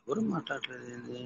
ఎవరు మాట్లాడలేదు ఏంది?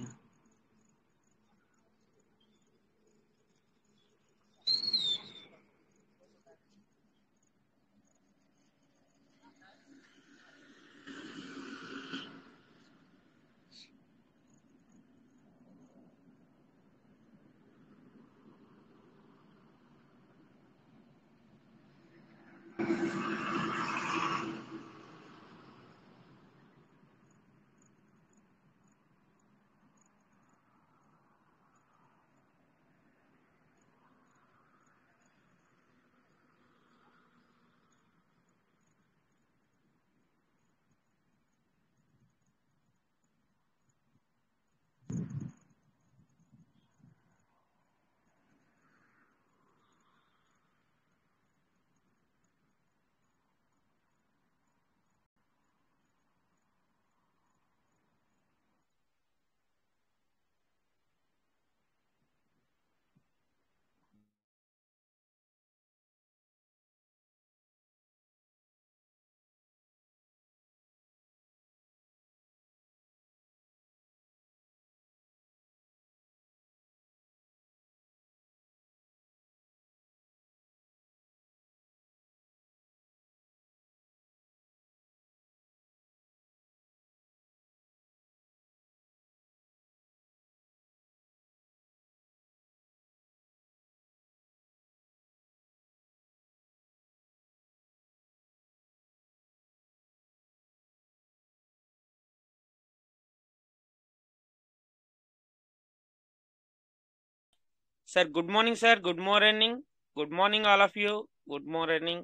Sir, good morning, sir. Good morning. Good morning, all of you. Good morning.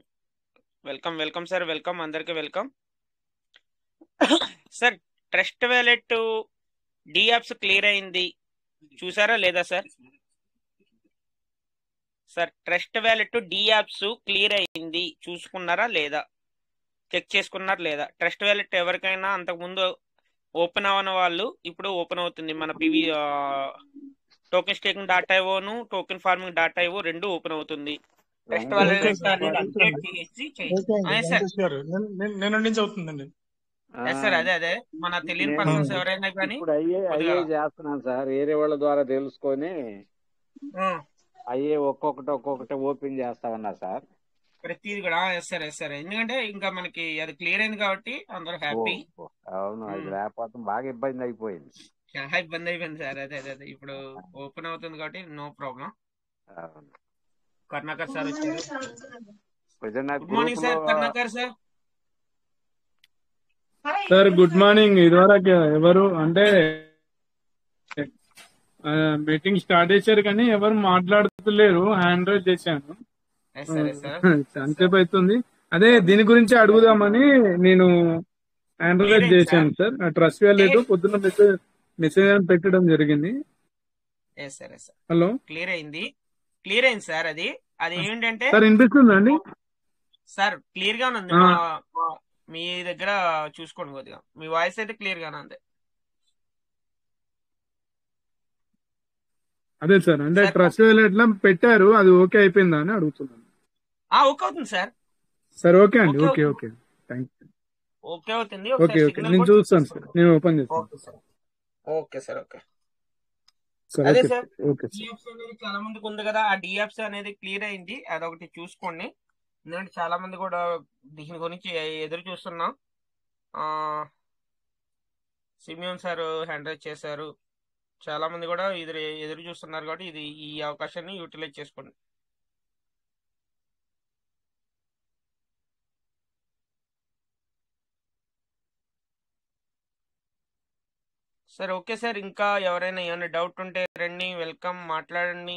Welcome, sir. Welcome. అందరికి welcome. Sir trust wallet dApps clear అయింది చూసారా లేదా sir? Sir trust wallet dApps clear అయింది చూసుకున్నారా లేదా? చెక్ చేసుకున్నారా లేదా? ట్రస్ట్ వ్యాలెట్ ఎవరికైనా అంతకుముందు ఓపెన్ అవ్వని వాళ్ళు ఇప్పుడు ఓపెన్ అవుతుంది. మన PV token staking .io token farming .io రెండు ఓపెన్ అవుతుంది. ట్రస్ట్ వ్యాలెట్ అనేది అప్డేట్ చేసి సార్ నేను నుంచి అవుతుందండి. సార్ అదే మన తెలియని పర్సన్స్ ఎవరైనా కానీ ఇప్పుడు అయ్యే చేస్తున్నాను సార్. వేరే వాళ్ళ ద్వారా తెలుసుకొని అయ్యే ఒక్కొక్కటి ఓపెన్ చేస్తా ఉన్నా సార్. ప్రతిది కూడా సార్ ఎందుకంటే ఇంకా మనకి అది క్లియర్ అయింది కాబట్టి అందరూ హ్యాపీ. అవును, అది లేకపోతే బాగా ఇబ్బంది అయిపోయింది. చాలా ఇబ్బంది అయిపోయింది సార్. అదే ఇప్పుడు ఓపెన్ అవుతుంది కాబట్టి నో ప్రాబ్లం. కర్ణాకర్ సార్ వచ్చారు. Good morning sir Karnakar sir. Sir good morning. ఇదివరకు ఎవరు అంటే మీటింగ్ స్టార్ట్ చేశారు కానీ ఎవరు మాట్లాడుతులేరు. హ్యాండ్ రైజ్ చేశాను, అంతసేపు అవుతుంది. అదే దీని గురించి అడుగుదామని నేను హ్యాండ్ రైజ్ చేశాను సార్. ట్రస్ట్ వ్యాలెట్ పొద్దున్న మెసేజ్ అని పెట్టడం జరిగింది. హలో, క్లియర్ అయింది సార్. అది ఏంటంటే సార్ వినిపిస్తుందండి సార్? క్లియర్ గా ఉంది. మీ దగ్గర చూసుకోండి కొద్దిగా. మీ వాయిస్ అయితే క్లియర్ గానే ఉంది. అదే సార్, అంటే ట్రస్ట్ వ్యాలెట్ లో పెట్టారు, అది ఓకే అయిపోయిందా అని అడుగుతున్నాను. ఓకే అవుతుంది సార్. సార్ ఓకే అండి. Okay thank you. ఓకే అవుతుంది. ఓకే నేను చూస్తాను సార్, నేను ఓపెన్ చేస్తాను. Okay sir. సార్ అదే ఓకే సార్, ఓకే సార్. డిఎఫ్స్ అనేది చాలా మందికి ఉంది కదా, ఆ డిఎఫ్స్ అనేది క్లియర్ అయింది. అదొకటి చూసుకోండి. ఎందుకంటే చాలా మంది కూడా దీని గురించి ఎదురు చూస్తున్నాం. సిమియోన్ సార్ హ్యాండ్ రైజ్ చేశారు. చాలా మంది కూడా ఎదురు చూస్తున్నారు కాబట్టి ఈ అవకాశాన్ని యూటిలైజ్ చేసుకోండి. Sir okay sir. ఇంకా ఎవరైనా ఏమైనా డౌట్ ఉంటే రండి, వెల్కమ్, మాట్లాడండి.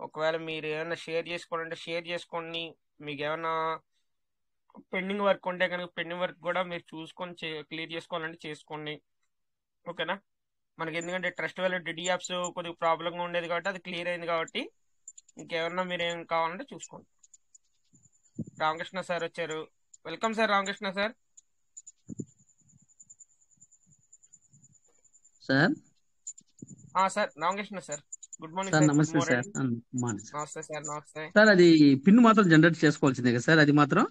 ఒకవేళ మీరు ఏమైనా షేర్ చేసుకోవాలంటే షేర్ చేసుకోండి. మీకు ఏమైనా పెండింగ్ వర్క్ ఉంటే కనుక పెండింగ్ వర్క్ కూడా మీరు చూసుకొని క్లియర్ చేసుకోవాలంటే చేసుకోండి. ఓకేనా? మనకి ఎందుకంటే ట్రస్ట్ వ్యాలెట్ డియాప్స్ కొద్దిగా ప్రాబ్లంగా ఉండేది కాబట్టి అది క్లియర్ అయింది కాబట్టి ఇంకేమన్నా మీరు ఏం కావాలంటే చూసుకోండి. రామకృష్ణ సార్ వచ్చారు. Welcome sir Ramakrishna sir. Sir Ramakrishna sir, good morning sir. నమస్తే సార్. నమస్తే సార్. నమస్తే సార్. అది పిన్ మాత్రం జనరేట్ చేసుకోవాల్సిందే కదా సార్? అది మాత్రం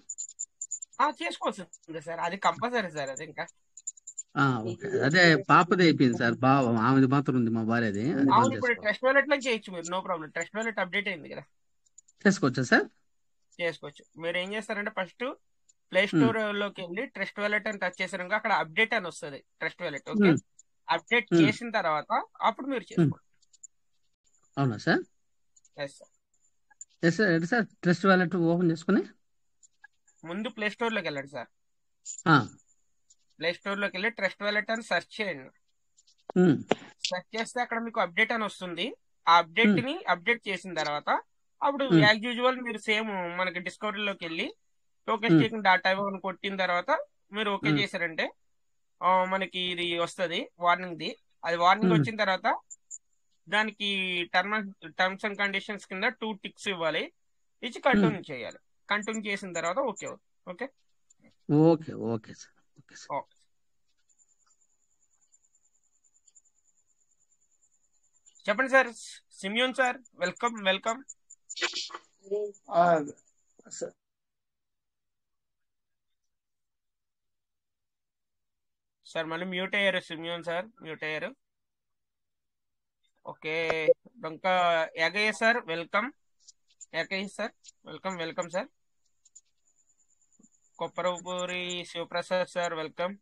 చేసుకోవాల్సిందే సార్, అది కంపల్సరీ సార్. అది ఇంకా ఓకే. అదే పాపది అయిపోయింది సార్. ఆమెది మాత్రం ఉంది, మా భార్యది. అది అవును, బంద్ ఇప్పుడు చేసుకోవాలి. ట్రస్ట్ వాలెట్ లో చేయొచ్చు మీరు, no problem. Trust wallet update అయింది కదా, చేసుకోవచ్చా సార్? చేసుకోవచ్చు. మీరు ఏం చేస్తారంటే ఫస్ట్ ప్లే ఉమ్, స్టోర్ లోకి వెళ్ళి ట్రస్ట్ వాలెట్ అని టచ్ చేసారు అక్కడ అప్డేట్ అని వస్తుంది, trust wallet. Okay, um, update um, చేసిన తర్వాత అప్పుడు మీరు ఉమ్. చేసుకోండి. అవునా sir? Yes sir. Yes sir. ఏంటి సార్ ట్రస్ట్ వాలెట్ ఓపెన్ చేసుకుని? ముందు ప్లే స్టోర్ లోకి వెళ్ళండి సార్. ఆ, ప్లే స్టోర్ లోకి వెళ్ళి ట్రస్ట్ వాలెట్ అని సెర్చ్ చేయండి. ఉమ్, సెర్చ్ చేస్తే అక్కడ మీకు అప్డేట్ అని వస్తుంది. ఆ అప్డేట్ ఉమ్, ని అప్డేట్ చేసిన తర్వాత అప్పుడు ఉమ్, యాజ్ యూజువల్ మీరు సేమ్ మనకి డిస్కవరీలోకి వెళ్ళి టోకెన్ ఉమ్, స్టేకింగ్ డాటా అని కొట్టిన తర్వాత మీరు ఓకే ఉమ్, చేశారంటే మనకి ఇది వస్తుంది వార్నింగ్ ది. అది వార్నింగ్ ఉమ్, వచ్చిన తర్వాత దానికి టర్మ్స్ అండ్ కండిషన్స్ కింద 2 టిక్స్ ఇవ్వాలి, ఇచ్చి ఉమ్. కంటిన్యూ చేయాలి. కంటిన్యూ చేసిన తర్వాత ఓకే అవుతుంది. Okay okay okay sir. Okay sir. Okay. చెప్పండి sir. Simeon sir, welcome welcome. ఆ, స- సార్ మళ్ళీ మ్యూట్ అయ్యారు, సిమియోన్ సార్ మ్యూట్ అయ్యారు. ఓకే, ఇంకా Yagayya sir welcome. Yagayya sir welcome welcome sir. Kopparapuri Sivaprasad sir welcome.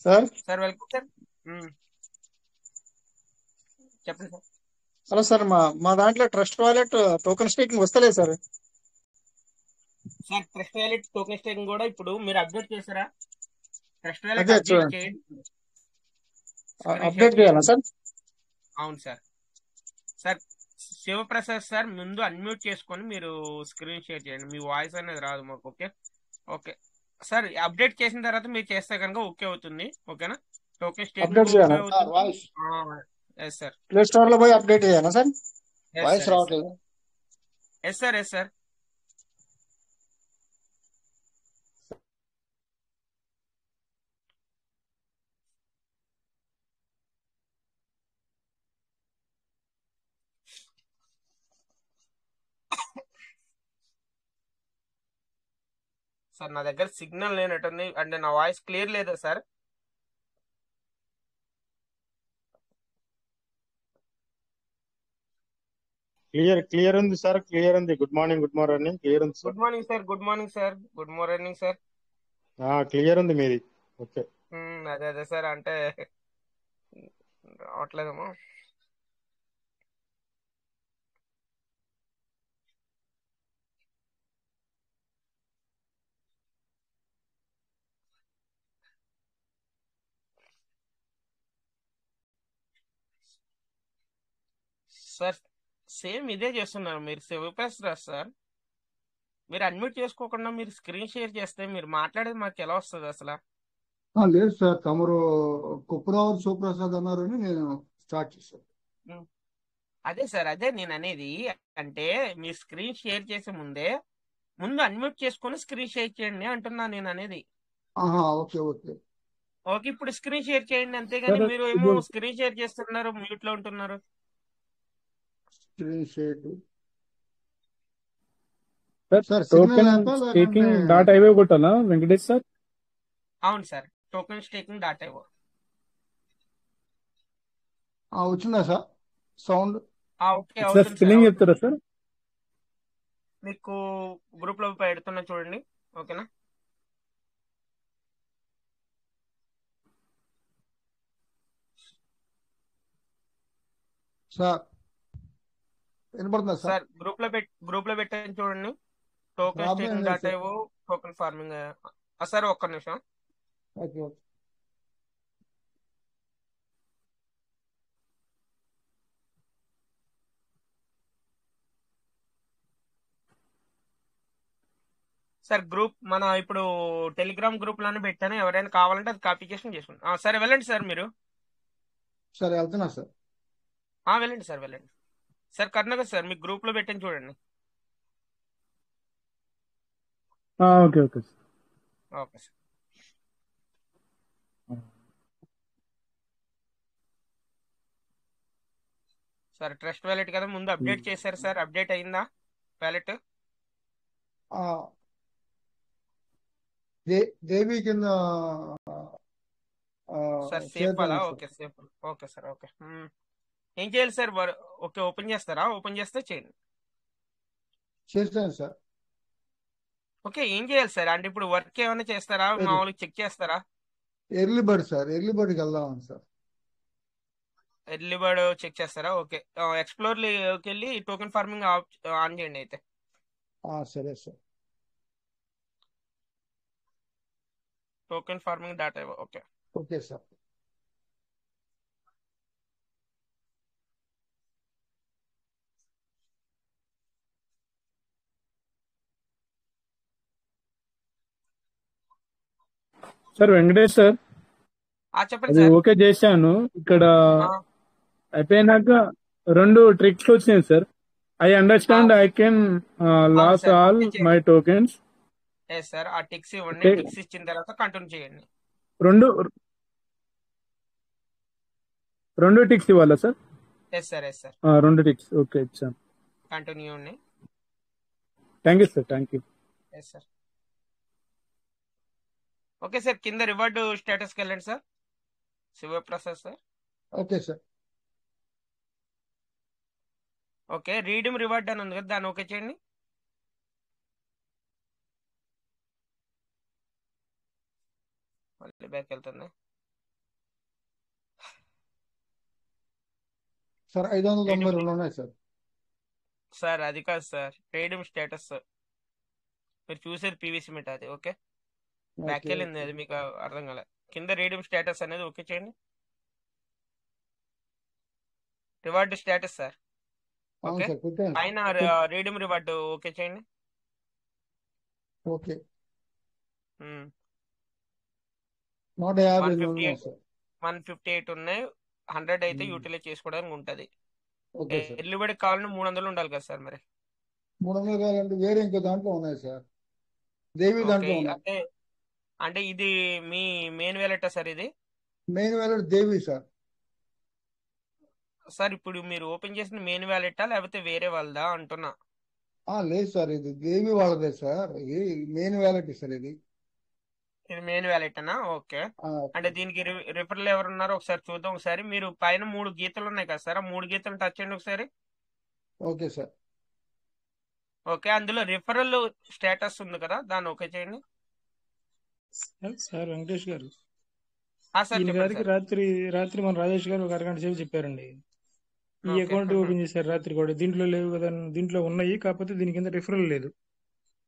Sir sir welcome sir. మ్మ్. చెప్పండి సార్. హలో సార్, మా దాంట్లో ట్రస్ట్ వాలెట్ టోకెన్ స్టేకింగ్ వస్తలేదు సార్. Sir trust wallet token staking కూడా ఇప్పుడు మీరు అప్డేట్ చేశారా? ట్రస్ట్ వాలెట్ అదే అప్డేట్ చూడండి, చేయండి, స్క్రీన్ షేర్ అప్డేట్ చేయాలా చేయండి. సార్? అవును సార్. సార్ శివప్రసాద్ సార్ ముందు అన్మ్యూట్ చేసుకొని మీరు స్క్రీన్ షేర్ చేయండి, మీ వాయిస్ అనేది రాదు మాకు. Okay okay sir. అప్డేట్ చేసిన తర్వాత మీరు చేస్తే కనుక ఓకే అవుతుంది. ఓకేనా? టోకెన్ స్టేకింగ్ అప్డేట్ ఓకే చేయాలా? అవుతుంది. Yes sir. ప్లే స్టోర్ లో పోయి అప్డేట్ చేయాలా sir? Yes voice sir. Yes sir. రావట్లేదు. Yes sir. Yes sir. Sir నా దగ్గర సిగ్నల్ లేనట్టుంది, అంటే నా వాయిస్ క్లియర్ లేదా సార్? క్లియర్ ఉంది సార్, క్లియర్ ఉంది. గుడ్ మార్నింగ్ క్లియర్ ఉంది sir. Good morning sir. Good morning sir. Good morning sir. Clear ఉంది మీది. ఓకే. అదే అదే సార్, అంటే రావట్లేదేమో. సార్ సేమ్ ఇదే చేస్తున్నారు మీరు, శివప్రసాద్ సార్. మీరు అడ్మిట్ చేసుకోకుండా మీరు స్క్రీన్ షేర్ చేస్తే మీరు మాట్లాడేది మాకు ఎలా వస్తుంది అసలు? లేదు సార్, తమరు కుప్పరావు శివప్రసాద్ అన్నారని నేను స్టార్ట్ చేశాను. ఉమ్, అదే సార్, అదే నేను అనేది. అంటే మీ స్క్రీన్ షేర్ చేసే ముందు అన్మ్యూట్ చేసుకొని స్క్రీన్ షేర్ చేయండి అంటున్నా నేను అనేది. Okay okay. ఓకే, ఇప్పుడు స్క్రీన్ షేర్ చేయండి, అంతేగాని సార్ మీరు ఏమో స్క్రీన్ షేర్ చేస్తున్నారు, మ్యూట్ లో ఉంటున్నారు. Screen share sir sir, signal token లేక లేకుంటే స్టేకింగ్ డాట్ ఐవే కొట్టాలా వెంకటేష్ సార్? అవును సార్, టోకెన్ స్టేకింగ్ డాటా ఇవ్వ. వచ్చిందా సార్ సౌండ్? ఓకే సార్ అవుతుంది సార్, స్పెల్లింగ్ అవుతుంది. చెప్తారా సార్? మీకు గ్రూప్ లో పెడుతున్నా చూడండి. ఓకేనా? సార్ వినపడుతుందా సార్? సార్ గ్రూప్ లో పెట్టని చూడండి. టోకెన్ ప్రాబ్లం స్టేకింగ్ లేదు డాటా సార్. ఇవ్వ, టోకెన్ ఫార్మింగ్. సార్ ఒక్క నిమిషం. Okay okay. సార్ మన ఇప్పుడు టెలిగ్రామ్ గ్రూప్ లోనే పెట్టాను, ఎవరైనా కావాలంటే అది కాపీ చేసి చేసుకోండి. సరే వెళ్ళండి సార్ మీరు. సరే వెళ్తున్నా సార్. వెళ్ళండి సార్, వెళ్ళండి సార్. కర్ణాకర్ సార్ మీ గ్రూప్ లో పెట్టని చూడండి. Okay okay sir. Okay sir. Sir trust wallet కదా ముందు అప్డేట్ చేశారు సార్, అప్డేట్ అయిందా వ్యాలెట్? దేవి కింద సార్ సేఫ్ చేద్దాం అలా sir. Okay safe okay sir okay ఏం చేయాలి సార్ ఓకే ఓపెన్ చేస్తారా ఓపెన్ చేస్తే చేయండి చేస్తాను సార్. ఓకే ఏం చేయాలి సార్ అంటే ఇప్పుడు వర్క్ ఏమైనా చేస్తారా మామూలుగా చెక్ చేస్తారా ఎర్లీ బర్డ్ సార్, ఎర్లీ బర్డ్కి వెళ్దాం సార్. ఎర్లీ బర్డ్ చెక్ చేస్తారా ఓకే ఎక్స్ప్లోర్ వెళ్ళి టోకెన్ ఫార్మింగ్ ఆన్ చేయండి అయితే సరే sir. Token farming data okay okay sir. Sir Venkatesh sir, చెప్పండి అది సార్ ఓకే చేశాను. ఇక్కడ అయిపోయినాక 2 ట్రిక్స్ వచ్చినాయి సార్. I understand I can loss sir all okay my చేయండి టోకెన్స్. ఎస్ సార్ ఆ టిక్స్ ఇవ్వండి ఓకే, టిక్స్ ఇచ్చిన తర్వాత కంటిన్యూ చేయండి 2 టిక్స్ ఇవ్వాలా sir? Yes sir 2 ticks okay ఇచ్చాను. కంటిన్యూ ఇవ్వండి thank you sir, thank you. Yes sir okay sir కింద రివార్డ్ స్టేటస్కి వెళ్ళండి sir Sivaprasad sir. Okay sir. Okay redeem reward అని ఉంది కదా దాన్ని ఓకే చేయండి. మళ్ళీ బ్యాక్ వెళ్తుంది సార్ 592 ఉన్నాయి సార్. సార్ అది కాదు సార్ రీడీమ్ స్టేటస్ మీరు చూసేది పీవీసీ మిట్ అది ఓకే బ్యాక్ ఓకే వెళ్ళింది అది మీకు అర్థం కాలే కింద రీడీమ్ స్టేటస్ అనేది ఓకే చేయండి రివార్డ్ స్టేటస్ సార్ అవును ఓకే సార్, పెట్టాను పైన సార్. రీడీమ్ రివార్డ్ ఓకే చేయండి. ఓకే. ఉమ్, 158 ఉన్నాయి 158 సార్. 158 ఉన్నాయి 100 అయితే యూటిలైజ్ చేసుకోవడానికి ఉంటుంది. Okay sir. ఎర్లీ బర్డ్ కావాలంటే 300 ఉండాలి కదా సార్ మరి 300 కావాలంటే వేరే ఇంకో దాంట్లో ఉన్నాయి సార్, దేవి ఓకే దాంట్లో ఉన్నాయి. అంటే అంటే ఇది మీ మెయిన్ వ్యాలెటా సార్ ఇది మెయిన్ వ్యాలెట్ దేవి సార్. సార్ ఇప్పుడు మీరు ఓపెన్ చేసిన మెయిన్ వ్యాలెటా లేకపోతే వేరే వాళ్ళదా అంటున్నా. లేదు సార్, ఇది దేవి వాళ్ళదే సార్, ఇది మెయిన్ వ్యాలెట్ సార్ ఇది. ఇది మెయిన్ వ్యాలెటనా ఓకే అంటే దీనికి రిఫరల్ ఎవరు ఉన్నారో ఒకసారి చూద్దాం. ఒకసారి మీరు పైన 3 గీతలు ఉన్నాయి కదా సార్ ఆ 3 గీతలు టచ్ చేయండి ఒకసారి. Okay sir. ఓకే అందులో రిఫరల్ స్టేటస్ ఉంది కదా దాన్ని ఓకే చేయండి. సార్ వెంకటేష్ గారు, సార్ ఈయన చెప్పండి గారికి సార్. రాత్రి మన రాజేష్ గారు ఒక అరగంట సేపు చెప్పారండి. ఈ ఓకే అకౌంట్ ఓపెన్ చేశారు రాత్రి కూడా. దీంట్లో లేవు కదా, దీంట్లో ఉన్నాయి కాకపోతే దీని కింద రిఫరల్ లేదు,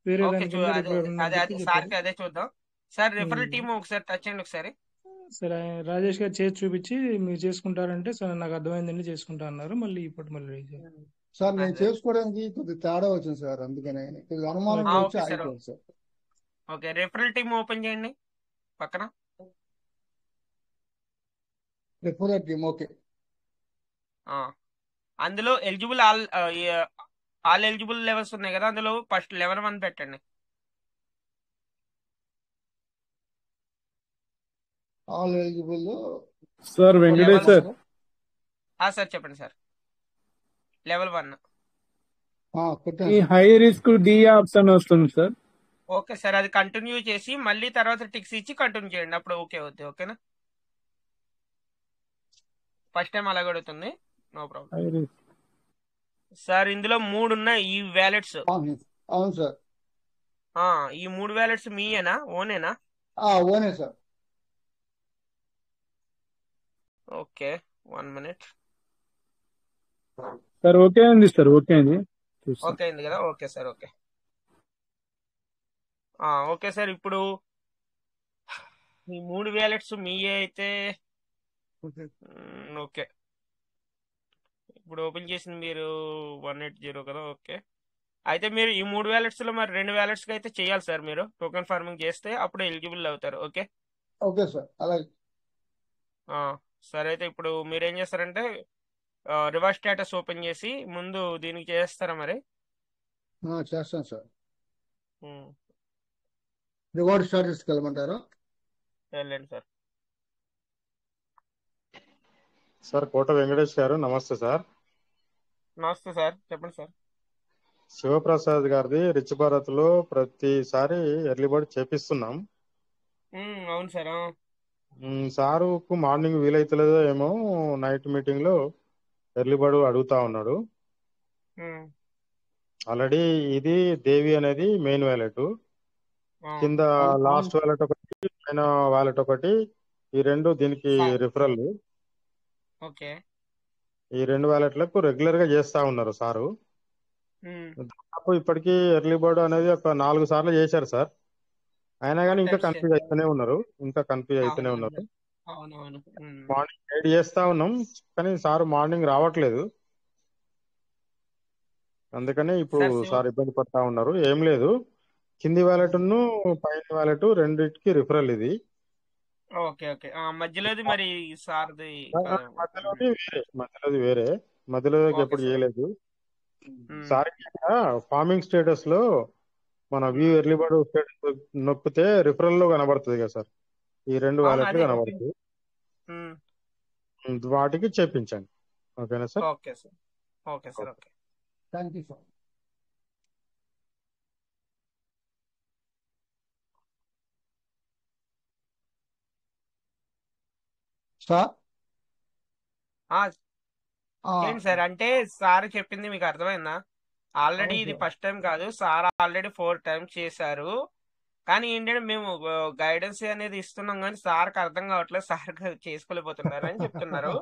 వేరే ఓకే దాని కింద అదే రిఫరల్ ఉందని అదే చెప్పి అదే చెప్పారు. సార్కి అదే చూద్దాం సార్. రిఫరల్ టీమ్ ఒకసారి టచ్ చేయండి ఒకసారి. సరే రాజేష్ గారు చేసి చూపించి మీరు చేసుకుంటారంటే సరే నాకు అర్థమైందండి చేసుకుంటా అన్నారు. మళ్ళీ ఇప్పుడు మళ్ళీ సార్ నేను అదే చేసుకోవడానికి కొద్దిగా తేడా వచ్చింది సార్, అందుకనే కొద్దిగా అనుమానంగా వచ్చి ఓకే సార్ ఆగిపోయింది sir. Okay referral team open చేయండి పక్కన. Referral team okay. ఆ, అందులో ఎలిజిబుల్ ఆల్ ఎలిజిబుల్ లెవెల్స్ ఉన్నాయి కదా అందులో ఫస్ట్ లెవెల్ 1 పెట్టండి. All eligible sir Venkatesh level sir, sir చెప్పండి సార్ లెవెల్ 1 పెట్టాను ఈ sir. High risk D option వస్తుంది సార్. ఓకే సార్ అది కంటిన్యూ చేసి మళ్ళీ తర్వాత టిక్స్ ఇచ్చి కంటిన్యూ చేయండి అప్పుడు ఓకే అవుతుంది. ఓకేనా ఫస్ట్ టైం అలాగ అడుగుతుంది no problem high risk sir. ఇందులో 3 ఉన్నాయి ఈ వ్యాలెట్స్. అవును సార్. ఈ 3 వ్యాలెట్స్ మీయేనా ఓనేనా? ఓనే sir. Okay 1 minute. Sir okay అండి సార్, ఓకే అండి చూస్తాం. ఓకే అయింది కదా okay sir okay. Okay sir ఇప్పుడు ఈ 3 వ్యాలెట్స్ మీయే అయితే ఓకే ఇప్పుడు ఓపెన్ చేసింది మీరు 180 కదా ఓకే. అయితే మీరు ఈ 3 వ్యాలెట్స్ లో మరి 2 వ్యాలెట్స్ కి అయితే చేయాలి సార్ మీరు టోకెన్ ఫార్మింగ్ చేస్తే అప్పుడు ఎలిజిబుల్ అవుతారు. ఓకే ఓకే సార్ అలాగే. సరే అయితే ఇప్పుడు మీరు ఏం చేస్తారంటే రివర్స్ స్టేటస్ ఓపెన్ చేసి ముందు దీనికి చేస్తారా మరి? చేస్తాను సార్. రివార్డ్ స్టాటస్కి వెళ్ళమంటారా? వెళ్ళండి సార్. సార్ కోట వెంకటేష్ గారు నమస్తే సార్. నమస్తే సార్ చెప్పండి సార్. శివప్రసాద్ గారిది రిచ్ భారత్ లో ప్రతిసారి ఎర్లీ బర్డ్ చేపిస్తున్నాం. అవును సార్. సారుకు మార్నింగ్ వీలైతలేదో ఏమో, నైట్ మీటింగ్ లో ఎర్లీ బర్డ్ అడుగుతా ఉన్నాడు. ఉమ్, ఆల్రెడీ ఇది దేవి అనేది మెయిన్ వ్యాలెట్, ఆ, కింద అవును లాస్ట్ వ్యాలెట్ ఒకటి, పైన వ్యాలెట్ ఒకటి, ఈ రెండు దీనికి సా- రిఫరల్. ఓకే. ఈ రెండు వ్యాలెట్లకు రెగ్యులర్ గా చేస్తా ఉన్నారు సారు. ఉమ్, దాదాపు ఇప్పటికీ ఎర్లీ బర్డ్ అనేది ఒక 4 సార్లు చేశారు సార్. అయినా కానీ 4 ఇంకా times కన్ఫ్యూజ్ చేస్తారు. అయితేనే ఉన్నారు, ఇంకా కన్ఫ్యూజ్ అయితేనే అవునవును ఉన్నారు. సార్. అవునవును. మార్నింగ్ 8 చేస్తా ఉన్నాం, కానీ సార్ మార్నింగ్ రావట్లేదు. అందుకనే ఇప్పుడు సార్ శివ సార్ ఇబ్బంది పడతా ఉన్నారు. ఏం లేదు, కింది వ్యాలెట్ ను పైన వ్యాలెట్ రెండింటికి రిఫరల్ ఇది. Okay okay. మధ్యలోది మరి సార్ది కదా. మధ్యలోది వేరే, మధ్యలోకి ఓకే ఎప్పుడు సార్. చేయలేదు. ఉమ్, సార్ ఫార్మింగ్ స్టేటస్ లో మన వ్యూ ఉమ్. ఎర్లీ బర్డ్ స్టేటస్ నొక్కితే రిఫరల్ లో కనబడుతుంది కదా సార్, ఈ రెండు అవును, వ్యాలెట్లు అదే ఓకే. కనబడుతుంది. ఉమ్, వాటికి చెప్పించండి. ఓకేనా sir? Okay sir. Okay sir. Okay. Thank you sir. Sir ఆ, ఆ, చేయండి సార్. అంటే సార్ చెప్పింది మీకు అర్థమైందా? ఆల్రెడీ అవును ఇది సార్. ఫస్ట్ టైం కాదు, సార్ ఆల్రెడీ 4 times చేశారు. కానీ ఏంటంటే మేము గైడెన్స్ అనేది ఇస్తున్నాం, కానీ సార్కి అర్థం కావట్లేదు, సార్ చేసుకోలేకపోతున్నారు అని చెప్తున్నారు.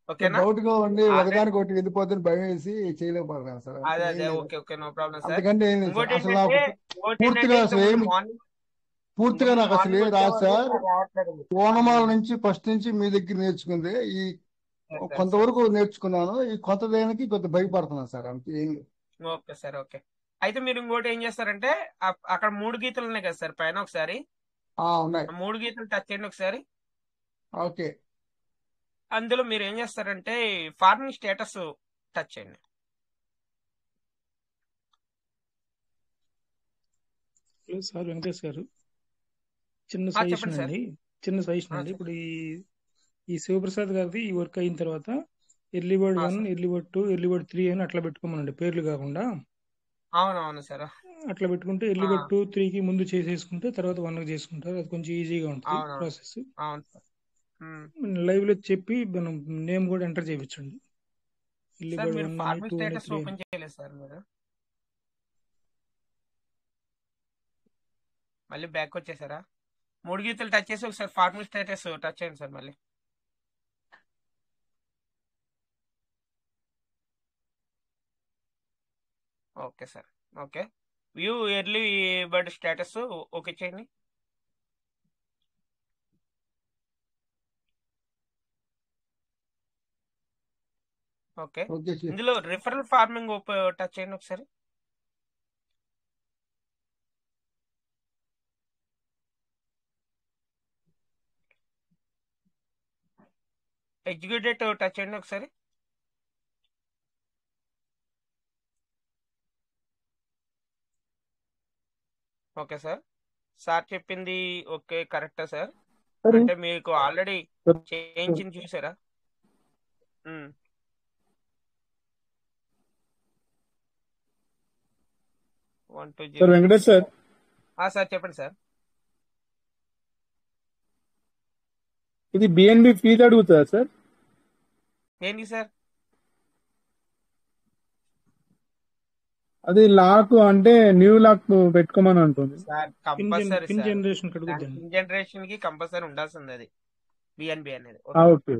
ఓకేనా? డౌట్ గా ఉండి ఆల్రెడీ ఒకదానికి ఒకటి వెళ్ళిపోతుంది, భయం వేసి చేయలేకపోతున్నాను సార్, అంతే అదే ఏం అదే. లేదు. Okay okay, no problem sir. అంతకంటే ఏం లేదు సార్. ఇంకోటి అసలు ఏంటంటే నాకు పూర్తిగా అసలు ఏమి పూర్తిగా నాకు అసలు ఏం రాదు వచ్చేవారు, సార్. సార్ రావట్లేదు. ఓనమాల నుంచి ఫస్ట్ నుంచి మీ దగ్గర నేర్చుకుంది. ఈ సరే సరే. కొంతవరకు నేర్చుకున్నాను, ఈ కొత్త దేనికి కొంత భయపడుతున్నాను సార్, అంతే ఏం లేదు. Okay sir. ఓకే. అయితే మీరు ఇంకోటి ఏం చేస్తారంటే అక్కడ 3 గీతలు ఉన్నాయి కదా సార్ పైన, ఒకసారి ఉన్నాయి. 3 గీతలు టచ్ చేయండి ఒకసారి. ఓకే. అందులో మీరు ఏం చేస్తారంటే ఫార్మింగ్ స్టేటస్ టచ్ చేయండి. హలో సార్ వెంకటేష్ గారు, చిన్న చెప్పండి సజెషన్ సార్. అండి. ఇప్పుడు చెప్పండి. ఈ శివప్రసాద్ గారిది ఈ వర్క్ అయిన తర్వాత early bird 1, sir. Early bird 2, early bird 3 అని అట్లా పెట్టుకోమనండి, పేర్లు కాకుండా. అవునవును సార్. అట్లా పెట్టుకుంటే ఎర్లీ బర్డ్ 2, 3కి ముందు చేసేసుకుంటే తర్వాత 1కి చేసుకుంటారు. అది కొంచెం ఈజీగా ఉంటుంది అవునవును. ప్రాసెస్. అవును సార్. లైవ్ లో చెప్పి మనం నేమ్ కూడా ఎంటర్ చేయించండి, ఎర్లీ సార్ బర్డ్ మీరు 1 అని, ఫార్మింగ్ 2 అని, స్టేటస్ 3 అని. ఓపెన్ చేయలేదు సార్ మీరు. మళ్ళీ బ్యాక్ వచ్చేసారా? 3 గీతలు టచ్ చేసి ఒకసారి ఫార్మింగ్ స్టేటస్ టచ్ చేయండి సార్ మళ్ళీ. Okay sir. Okay. View early bird status okay చేయండి. ఓకే. Okay sir. ఇందులో రిఫరల్ ఫార్మింగ్ టచ్ చేయండి ఒకసారి. ఎగ్జిక్యూటివ్ టచ్ చేయండి ఒకసారి. Okay sir. సార్ చెప్పింది ఓకే కరెక్టా సార్? అంటే మీకు ఆల్రెడీ చేయించింది చూసారా? 1 2 సార్ 0. వెంకటేష్ సార్, సార్ చెప్పండి సార్. ఇది బిఎన్బి ఫీజు అడుగుతుందా సార్? ఏంటి సార్? అది లాక్ అంటే న్యూ లాక్ పెట్టుకోమని అంటుంది. Sir compulsory pin sir, generation అడుగుద్దండి. జనరేషన్ కి కంపల్సరీ ఉండాల్సింది అది బిఎన్బి అనేది. ఓకే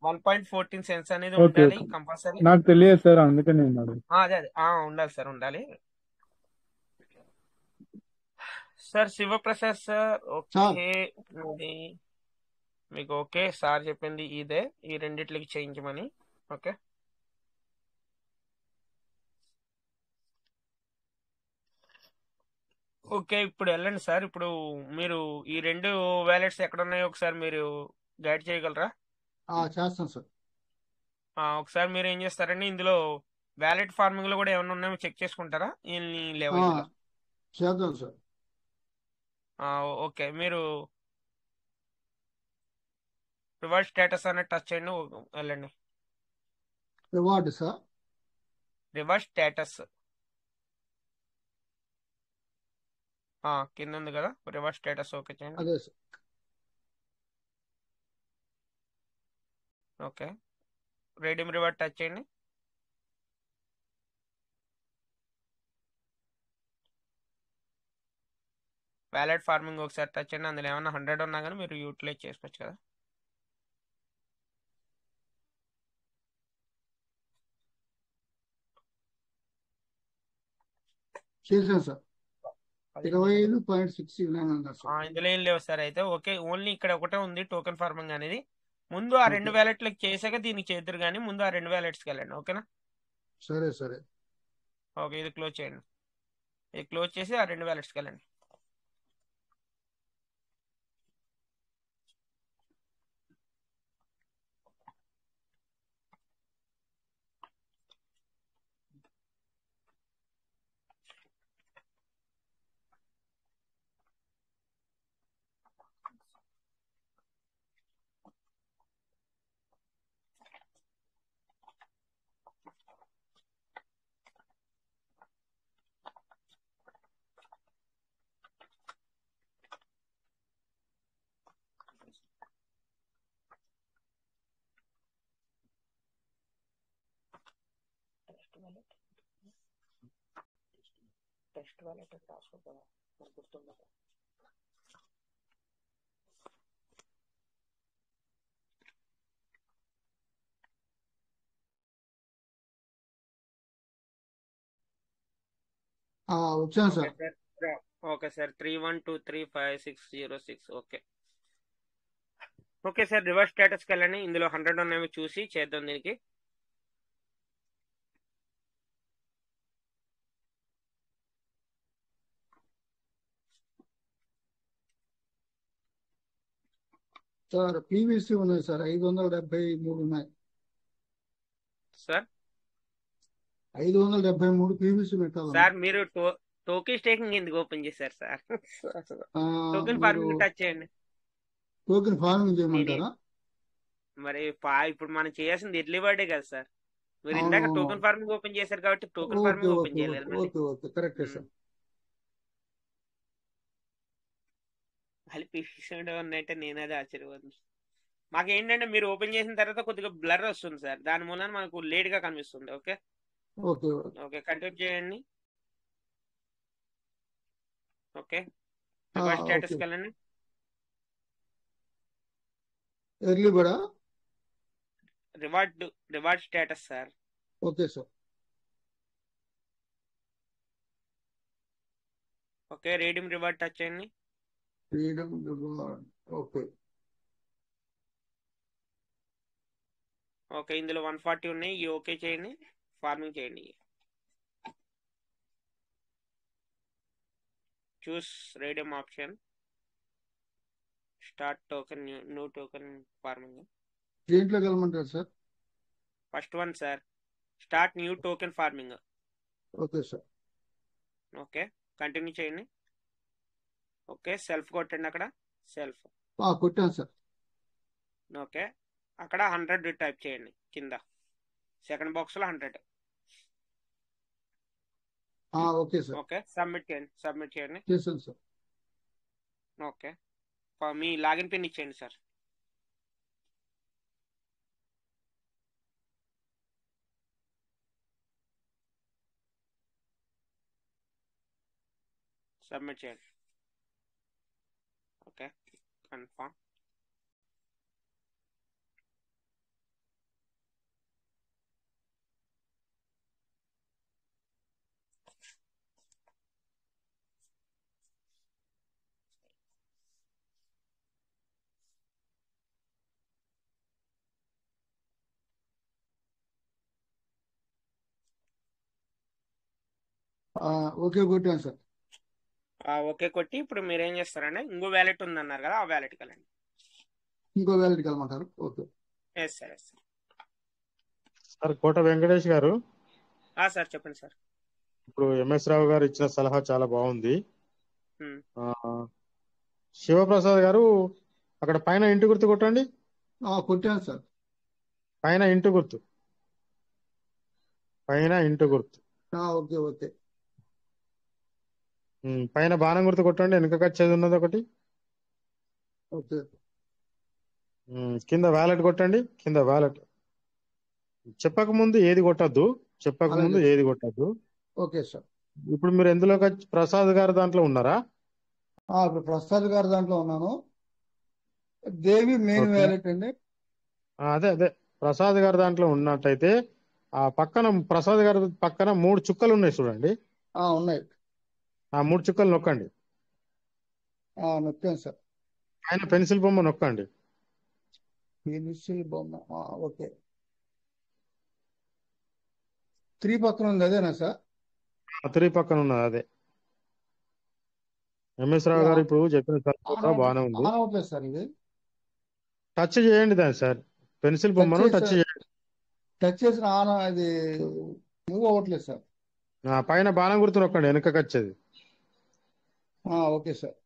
1.14 సెన్స్ అనేది ఓకే ఉండాలి ఓకే, కంపల్సరీ. నాకు తెలియదు సార్, అందుకే నేను అడుగు. అదే అదే ఉండాలి సార్, ఉండాలి. Sir Sivaprasad sir sir okay. ఇది మీకు ఓకే, సార్ చెప్పింది ఇదే, ఈ రెండిట్లకి చేయించమని. ఓకే. ఓకే, ఇప్పుడు వెళ్ళండి సార్. ఇప్పుడు మీరు ఈ 2 వ్యాలెట్స్ ఎక్కడ ఉన్నాయో ఒకసారి మీరు గైడ్ చేయగలరా? చేస్తాను సార్. ఒకసారి మీరు ఏం చేస్తారండి, ఇందులో వ్యాలెట్ ఫార్మింగ్ లో కూడా ఏమైనా ఉన్నాయో చెక్ చేసుకుంటారా? లేవు ఇందులో. చేద్దాం సార్. ఓకే, మీరు రివర్స్ స్టేటస్ అనేది టచ్ చేయండి, వెళ్ళండి. Reward sir. రివర్స్ స్టేటస్ కింద ఉంది కదా, రివర్స్ స్టేటస్ ఓకే చేయండి. అదే sir. Okay, redeem reward touch చేయండి. వ్యాలెట్ ఫార్మింగ్ ఒకసారి టచ్ చేయండి. అందులో ఏమైనా 100 ఉన్నా కానీ మీరు యూటిలైజ్ చేసుకోవచ్చు కదా. చేశాను సార్. 25.69 అన్నారు సార్. ఇందులో ఏం లేవు సార్. అయితే ఓకే, ఓన్లీ ఇక్కడ ఒకటే ఉంది టోకెన్ ఫార్మింగ్ అనేది. ముందు ఆ 2 ఓకే వ్యాలెట్లకు చేసాక దీనికి చేద్దరు కానీ ముందు ఆ 2 వ్యాలెట్స్కి వెళ్ళండి. ఓకేనా? సరే సరే. ఓకే, ఇది క్లోజ్ చేయండి. ఇది క్లోజ్ చేసి ఆ 2 వ్యాలెట్స్కి వెళ్ళండి. టెస్ట్ వ్యాలెట్ రాసుకోవాలి గుర్తుండదు. వచ్చాను okay sir. Sir. Okay sir, 31235606. Okay okay sir, reverse స్టేటస్కి వెళ్ళండి. ఇందులో 100 ఉన్నాయో చూసి చేద్దాం దీనికి. సార్ పీవీసీ ఉన్నాయి సార్, 573 ఉన్నాయి. సార్ 573 పీవీసీ పెట్టాలి. సార్ మీరు టోకెన్ స్టేకింగ్ ఎందుకు ఓపెన్ చేశారు సార్? టోకెన్ మీరు ఫార్మింగ్ టచ్ చేయండి. టోకెన్ ఫార్మింగ్ నేనే చేయమంటారా? మరి ఇప్పుడు మనం చేయాల్సింది ఎర్లీ బర్డే కదా సార్. మీరు ఇందాక అవునవును. టోకెన్ ఫార్మింగ్ ఓపెన్ చేశారు కాబట్టి token okay farming open okay చేయాలి ఓకే కదా మళ్ళీ. ఓకే ఓకే కరెక్టే సార్. మళ్ళీ పీసీ ఉన్నట్టే నేను అదే ఆశ్చర్యపోతుంది. మాకేంటంటే మీరు ఓపెన్ చేసిన తర్వాత కొద్దిగా బ్లర్ వస్తుంది సార్, దాని మూలన మనకు లేట్ గా కనిపిస్తుంది. Okay okay okay. Okay, continue చేయండి. Okay, reverse okay. స్టేటస్కి వెళ్ళండి. Early bird. Reward status sir. Okay sir. Okay, redeem reward touch చేయండి. Freedom reward. ఓకే ఓకే, ఇందులో 140 ఉన్నాయి. ఈ ఓకే చేయండి, ఫార్మింగ్ చేయండి. Choose redeem option, start token, new token farming. దేంట్లోకి వెళ్ళమంటారు సార్? First one sir, start new token farming. Okay sir. Okay, continue చేయండి. ఓకే, సెల్ఫ్ కొట్టండి అక్కడ, సెల్ఫ్. కొట్టాను సార్. ఓకే, అక్కడ 100 టైప్ చేయండి కింద సెకండ్ బాక్స్లో 100. Okay sir. ఓకే, సబ్మిట్ చేయండి. చేశాను సార్. ఓకే, మీ లాగిన్ పిన్ ఇచ్చేయండి సార్. సబ్మిట్ చేయండి. Okay, confirm. ఓకే కొట్టాను సార్. ఓకే కొట్టి ఇప్పుడు మీరు ఏం చేస్తారంటే ఇంకో వ్యాలెట్ ఉందన్నారు కదా, ఆ వ్యాలెట్కి వెళ్ళండి. ఇంకో వ్యాలెట్కి వెళ్ళమంటారు? Okay. Yes sir. Sir Kota Venkatesh గారు, సార్ చెప్పండి సార్. ఇప్పుడు ఎంఎస్ రావు గారు ఇచ్చిన సలహా చాలా బాగుంది. శివప్రసాద్ గారు అక్కడ పైన ఇంటి గుర్తు కొట్టండి. కొట్టాను సార్. పైన ఇంటి గుర్తు. Okay okay. పైన బాణం గుర్తు కొట్టండి. వెనక వచ్చేది ఉన్నది ఒకటి. ఓకే కింద వ్యాలెట్ కొట్టండి. కింద వ్యాలెట్ చెప్పక ముందు ఏది కొట్టద్దు. చెప్పక ముందు అలాగే ఏది సార్. కొట్టద్దు. Okay sir. ఇప్పుడు మీరు ఎందులోకి వచ్చి ప్రసాద్ గారి దాంట్లో ఉన్నారా? ఇప్పుడు ప్రసాద్ గారి దాంట్లో ఉన్నాను. దేవి మెయిన్ ఓకే. వ్యాలెట్ అండి. అదే అదే ప్రసాద్ గారి దాంట్లో ఉన్నట్టయితే ఆ పక్కన ప్రసాద్ గారి పక్కన 3 చుక్కలు ఉన్నాయి చూడండి. ఉన్నాయి. ఆ 3 చుక్కలు నొక్కండి. నొక్కాను సార్. పైన పెన్సిల్ బొమ్మ నొక్కండి. పెన్సిల్ బొమ్మ. ఓకే. 3 పక్కన ఉంది అదేనా సార్? 3 పక్కన ఉన్నది అదే. ఎంఎస్ రావు గారు ఇప్పుడు చెప్పిన తర్వాత బాగానే ఉంది. ఆన్ అవ్వట్లేదు సార్ ఇది. టచ్ చేయండి దాన్ని సార్. పెన్సిల్ టచ్ బొమ్మను టచ్ చేసి చేయండి. టచ్ చేసిన ఇది మూవ్ అవ్వట్లేదు సార్. పైన బాణం గుర్తు నొక్కండి, వెనకకి వచ్చేది. Okay sir.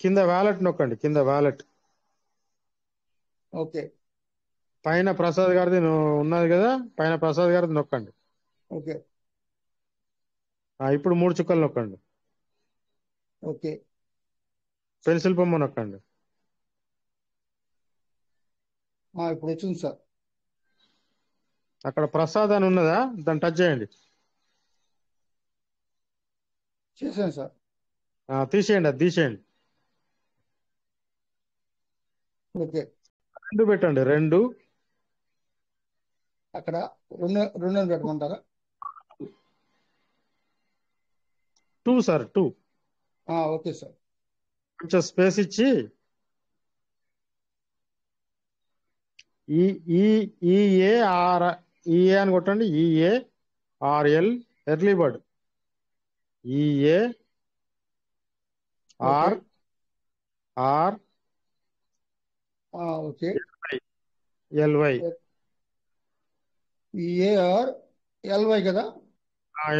కింద వ్యాలెట్ నొక్కండి. కింద వ్యాలెట్ ఓకే. పైన ప్రసాద్ గారిది ఉన్నది కదా, పైన ప్రసాద్ గారిది నొక్కండి. ఓకే. ఇప్పుడు 3 చుక్కలు నొక్కండి. ఓకే. పెన్సిల్ బొమ్మ నొక్కండి. ఇప్పుడు వచ్చింది సార్. అక్కడ ప్రసాద్ అని ఉన్నదా, దాన్ని టచ్ చేయండి. చేశాను సార్. తీసేయండి, అది తీసేయండి. ఓకే. 2 పెట్టండి. 2 అక్కడ రెండు పెట్టమంటారా? 2 సార్ 2 ఓకే సార్. కొంచెం స్పేస్ ఇచ్చి ఈఏ అని కొట్టండి. E A R L early bird. E A R R. L Y A R L Y కదా?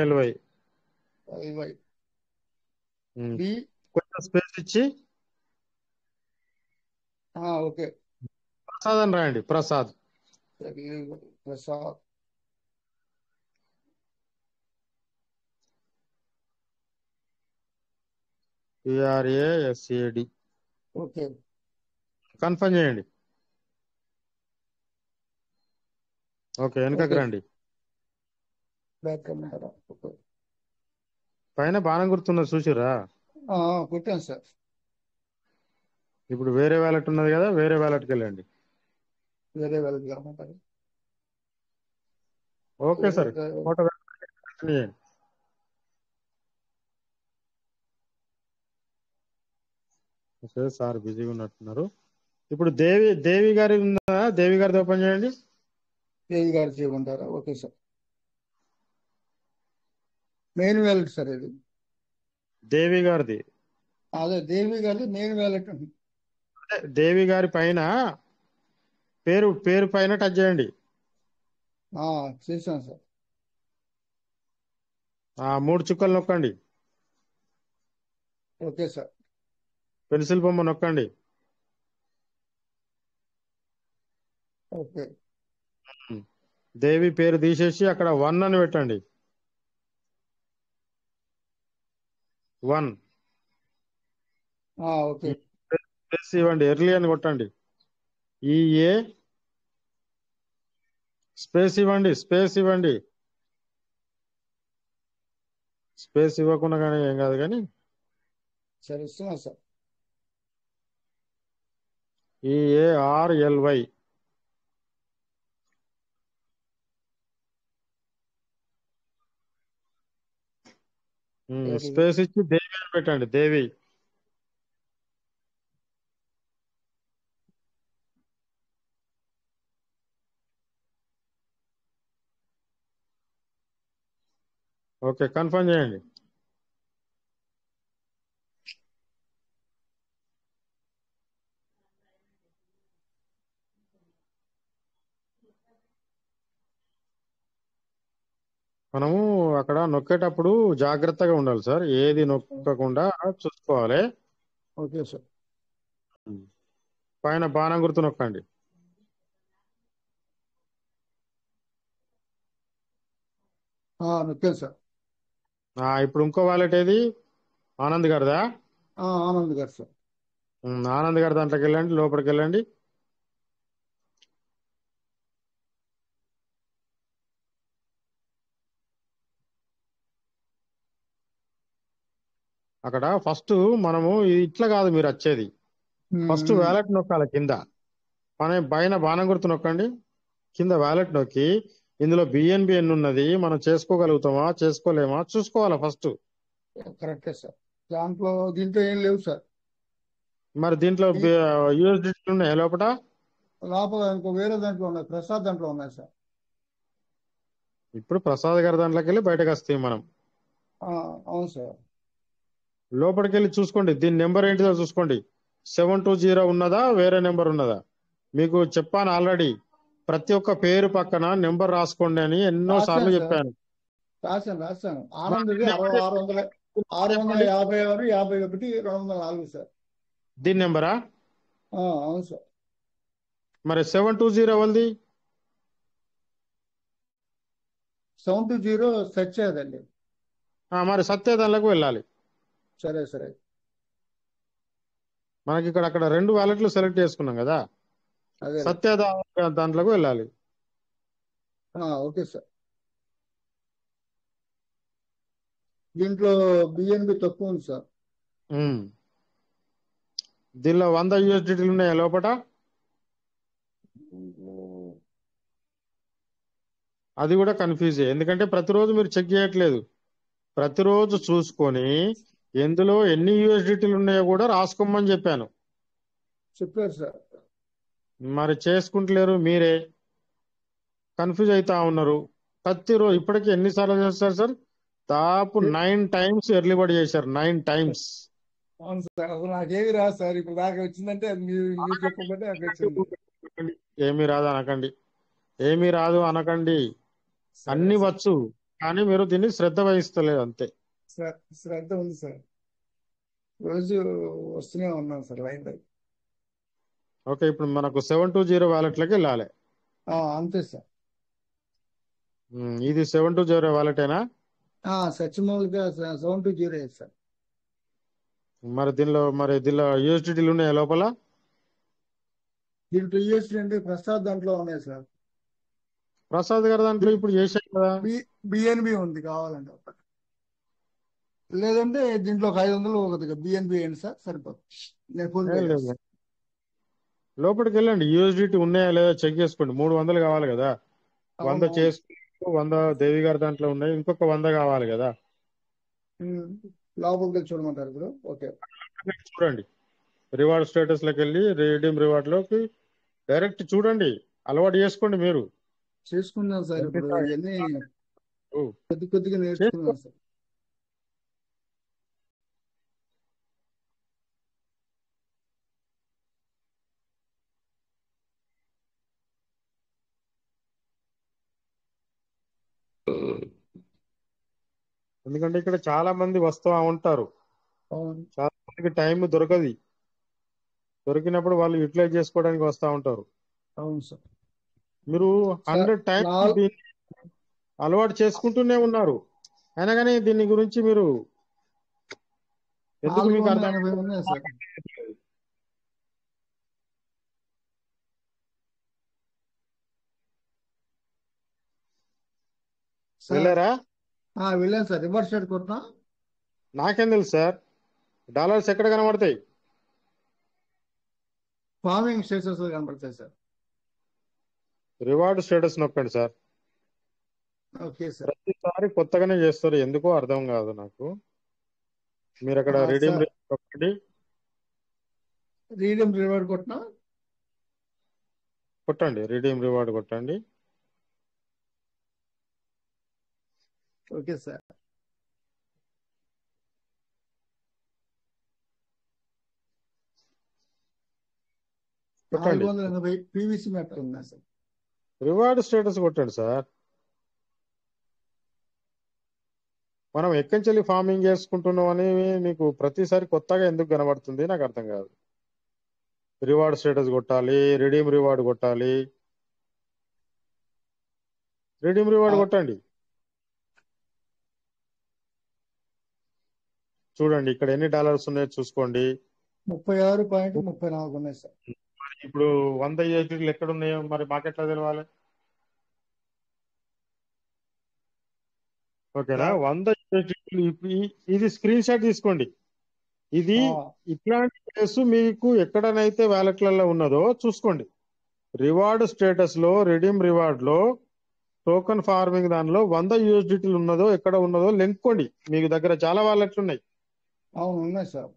ఎల్వై. ఎల్వై. కొంచెం స్పేస్ ఇచ్చి ఓకే. ప్రసాద్ అని రాయండి. Prasad. Prasad. PRASAD. Okay. Confirm చేయండి. ఓకే, వెనకకి రండి. పైన బాణం గుర్తున్నది చూసిరా? కొట్టాను సార్. ఇప్పుడు వేరే వ్యాలెట్ ఉన్నది కదా, వేరే వ్యాలెట్కి వెళ్ళండి. వేరే వ్యాలెట్ కావాలి. ఓకే సార్, ఫోటో చేయండి. ఓకే సార్, బిజీగా ఉన్నట్టున్నారు. ఇప్పుడు దేవి గారి ఉందా, దేవి గారిది ఓపెన్ చేయండి. దేవి గారు చేయమంటారా? Okay sir. Main wallet sir ఇది. దేవి గారిది. అదే దేవి గారిది మెయిన్ వ్యాలెట్. దేవి గారి పైన పేరు పైన టచ్ చేయండి. చేశాను సార్. 3 చుక్కలు నొక్కండి. Okay sir. పెన్సిల్ బొమ్మ నొక్కండి. ఓకే. దేవి పేరు తీసేసి అక్కడ 1 అని పెట్టండి. 1. ఓకే. స్పేస్ ఇవ్వండి. ఎర్లీ అని కొట్టండి. ఈఏ స్పేస్ ఇవ్వండి. స్పేస్ ఇవ్వండి. స్పేస్ ఇవ్వకుండా కానీ ఏం కాదు కానీ. సరే, ఇస్తున్నా సార్. ఈఏఆర్ఎల్వై. స్పేస్ ఇచ్చి దేవి అని పెట్టండి. దేవి. ఓకే, కన్ఫర్మ్ చేయండి. మనము అక్కడ నొక్కేటప్పుడు జాగ్రత్తగా ఉండాలి సార్. ఏది నొక్కకుండా చూసుకోవాలి. Okay sir. పైన బాణం గుర్తు నొక్కండి. నొక్కాను సార్. ఇప్పుడు ఇంకో వాలెట్ ఏది? ఆనంద్ గారిదా? ఆనంద్ గారు సార్. ఆనంద్ గారి దాంట్లోకి వెళ్ళండి, లోపలికి వెళ్ళండి. అక్కడ ఫస్ట్ మనము ఇట్లా కాదు మీరు వచ్చేది. ఫస్ట్ వ్యాలెట్ నొక్కాలి కింద, పైన బాణం గుర్తు నొక్కండి, కింద వ్యాలెట్ నొక్కి ఇందులో బిఎన్బి ఎన్ని ఉన్నది, మనం చేసుకోగలుగుతామా చేసుకోలేమా చూసుకోవాలా ఫస్ట్. కరెక్టే సార్. దీంట్లో ఏం లేవు సార్. మరి దీంట్లో యూఎస్డిటీ ఉన్నాయి లోపల. లోపల ఇంకో వేరే దాంట్లో ఉన్నాయి, ప్రసాద్ దాంట్లో ఉన్నాయి సార్. ఇప్పుడు ప్రసాద్ గారి దాంట్లోకి వెళ్ళి బయటకు వస్తాయి మనం. అవును సార్. లోపలికి వెళ్ళి చూసుకోండి, దీని నెంబర్ ఏంటిదో చూసుకోండి. 720 ఉన్నదా, వేరే నెంబర్ ఉన్నదా? మీకు చెప్పాను ఆల్రెడీ, ప్రతి ఒక్క పేరు పక్కన నెంబర్ రాసుకోండి అని ఎన్నో సార్లు చెప్పాను. రాశాను. ఆనంద్ది 656 51 204 సార్. దీని నెంబరా? అవును సార్. మరి 720 ఎవరిది? 720 సత్యదండి. మరి సత్యదానికి వెళ్ళాలి. సరే. మనకి అక్కడ 2 వ్యాలెట్లు సెలెక్ట్ చేసుకున్నాం కదా, సత్యదా దాంట్లోకి వెళ్ళాలి. Okay sir. దీంట్లో బిఎన్బి తక్కువ ఉంది సార్. దీనిలో 100 యూఎస్డిటీలు ఉన్నాయా లోపల? అది కూడా కన్ఫ్యూజ్, ఎందుకంటే ప్రతిరోజు మీరు చెక్ చేయట్లేదు. ప్రతిరోజు చూసుకొని ఎందులో ఎన్ని యూఎస్డిటీలు ఉన్నాయో కూడా రాసుకోమని చెప్పాను. చెప్పారు సార్. మరి చేసుకుంటలేరు, మీరే కన్ఫ్యూజ్ అవుతా ఉన్నారు. ప్రతిరోజు ఇప్పటికీ ఎన్నిసార్లు చేస్తారు సార్? దాదాపు 9 times ఎర్లీ బర్డ్ చేశారు. 9 times. అవును సార్. అసలు నాకేమి రాదు సార్, ఇప్పుడు దాకా వచ్చిందంటే మీరు చెప్పబట్టి నాకు వచ్చింది. ఏమీ రాదు అనకండి, అన్ని వచ్చు, కానీ మీరు దీన్ని శ్రద్ధ వహిస్తలేదు అంతే. శ్రద్ధ ఉంది సార్, రోజు వస్తూనే ఉన్నాను సార్ లైన్ దగ్గర. ఓకే, ఇప్పుడు మనకు 720 వ్యాలెట్లకి వెళ్ళాలి. అంతే సార్. ఇది 720 వ్యాలెటేనా? సత్యమౌళిగా 720 సార్. మరి దీనిలో యూఎస్డిటీలు ఉన్నాయా లోపల? దీంట్లో యూఎస్డి అంటే ప్రసాద్ దాంట్లో ఉన్నాయి సార్. ప్రసాద్ గారి దాంట్లో ఇప్పుడు చేశాను కదా. బిఎన్బి ఉంది, కావాలంటే లేదంటే దీంట్లో 500 ఒకటి బిఎన్బి ఏంటి సార్, సరిపోతుంది. నేను ఫోన్ పే చేస్తాను. లోపలికి వెళ్ళండి, యూఎస్డిటీ ఉన్నాయా లేదా చెక్ చేసుకోండి. 300 కావాలి కదా, 100 చేసుకుంటూ 100 దేవి గారి దాంట్లో ఉన్నాయి, ఇంకొక 100 కావాలి కదా. లోపలికి చూడమంటారు ఇప్పుడు. ఓకే, చూడండి, రివార్డ్ స్టేటస్ లోకి వెళ్ళి రిడీమ్ రివార్డ్ లోకి డైరెక్ట్ చూడండి. అలవాటు చేసుకోండి, మీరు చేసుకున్నాను సార్. ఇప్పుడు ఇవన్నీ కొద్దిగా నేర్చుకున్నాను సార్. ఎందుకంటే ఇక్కడ చాలా మంది వస్తూ ఉంటారు, చాలా మందికి టైం దొరకదు. దొరికినప్పుడు వాళ్ళు యూటిలైజ్ చేసుకోవడానికి వస్తూ ఉంటారు. అవును సార్. మీరు 100 times అలవాటు చేసుకుంటూనే ఉన్నారు, అయినా కానీ దీని గురించి మీరు ఎందుకు మీకు అర్థం వెళ్ళారా? వెళ్ళాను సార్. రివర్స్ సైడ్ కొట్టినా నాకేం తెలుసు సార్, డాలర్స్ ఎక్కడ కనబడతాయి? ఫార్మింగ్ స్టేటస్ కనబడతాయి సార్. రివార్డ్ స్టేటస్ నొక్కండి సార్. Okay sir. ప్రతిసారి కొత్తగానే చేస్తారు, ఎందుకో అర్థం కాదు నాకు. మీరు అక్కడ రిడీమ్ నొక్కండి. రిడీమ్ రివార్డ్ కొట్టండి, రిడీమ్ రివార్డ్ కొట్టండి. Okay sir. కొట్టండి, 480 పీవీసీ మ్యాప్ ఉన్నా సార్. రివార్డ్ స్టేటస్ కొట్టండి సార్. మనం ఎక్కంచెల్లి ఫార్మింగ్ చేసుకుంటున్నాం అని మీకు ప్రతిసారి కొత్తగా ఎందుకు కనబడుతుంది నాకు అర్థం కాదు. రివార్డ్ స్టేటస్ కొట్టాలి, రిడీమ్ రివార్డ్ కొట్టాలి. రిడీమ్ రివార్డ్ కొట్టండి. చూడండి ఇక్కడ ఎన్ని డాలర్స్ ఉన్నాయో చూసుకోండి. 36.34 ఉన్నాయి సార్. ఇప్పుడు 100 యూఎస్డిటీలు ఎక్కడ ఉన్నాయో మరి మాకెట్లా తెలవాలి? ఓకేనా? 100 యూఎస్డిటీలు ఇది స్క్రీన్ షాట్ తీసుకోండి. ఇది ఇట్లాంటి కేసు మీకు ఎక్కడనైతే వ్యాలెట్లలో ఉన్నదో చూసుకోండి. రివార్డ్ స్టేటస్ లో, రెడీమ్ రివార్డ్ లో, టోకన్ ఫార్మింగ్ దానిలో 100 యూఎస్డిటీలు ఉన్నదో ఎక్కడ ఉన్నదో లెంక్కోండి. మీకు దగ్గర చాలా వ్యాలెట్లు ఉన్నాయి. అవును ఉన్నాయి సార్.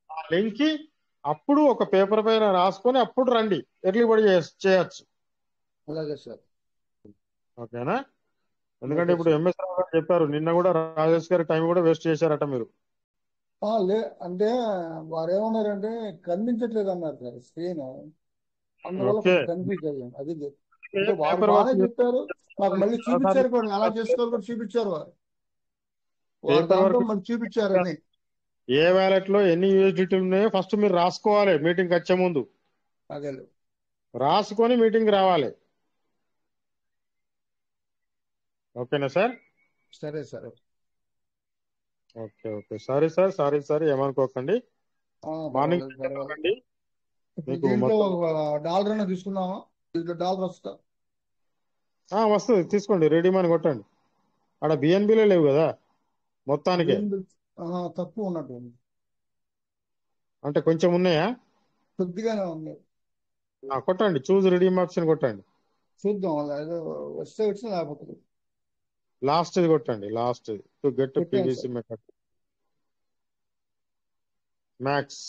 ఆ లింక్ అప్పుడు ఒక పేపర్ పైన రాసుకొని అప్పుడు రండి, ఎర్లీ బడి చేయొచ్చు. అలాగే సార్. ఓకేనా? ఎందుకంటే ఓకే ఇప్పుడు సార్. ఎంఎస్ రావు గారు చెప్పారు, నిన్న కూడా రాజేష్ గారి టైం కూడా వేస్ట్ చేశారట మీరు. అంటే వారు ఏమన్నారంటే కనిపించట్లేదు అన్నారు సార్ స్క్రీన్, అందువల్ల ఓకే, కొంచెం కన్ఫ్యూజ్ అయ్యాను. అది అంటే వారు పేపర్ బాగానే వర్క్ చెప్పారు, నాకు మళ్ళీ చూపించారు కూడా, ఎలా చేసుకోవాలి కూడా చూపించారు వారు పేపర్ దాంట్లో వర్క్ మళ్ళీ చూపించారని. ఏ వ్యాలెట్ లో ఎన్ని యూఎస్డిటీలు ఉన్నాయో ఫస్ట్ మీరు రాసుకోవాలి. మీటింగ్ వచ్చే ముందు అదే రాసుకొని మీటింగ్ రావాలి. ఓకేనా సార్? సరే sir. Okay okay, sorry sir ఏమనుకోకండి. మార్నింగ్ రండి. ఇప్పుడు మీకు దీంట్లో మొత్తం $1 అయినా తీసుకుందామా? దీంట్లో $1 వస్తా వస్తుంది, తీసుకోండి. రెడీ మని కొట్టండి. ఆడ బిఎన్బిలో లేవు కదా మొత్తానికే, తక్కువ ఉన్నట్టు ఉంది. అంటే కొంచెం ఉన్నాయా? కొద్దిగానే ఉంది. కొట్టండి, చూజ్ రెడీమ్ ఆప్షన్ కొట్టండి. చూద్దాం, అలా ఏదో వస్తే వచ్చి లేకపోతే లాస్ట్ కొట్టండి, లాస్ట్ టు గెట్ పెట్టాను PVC sir. Method max.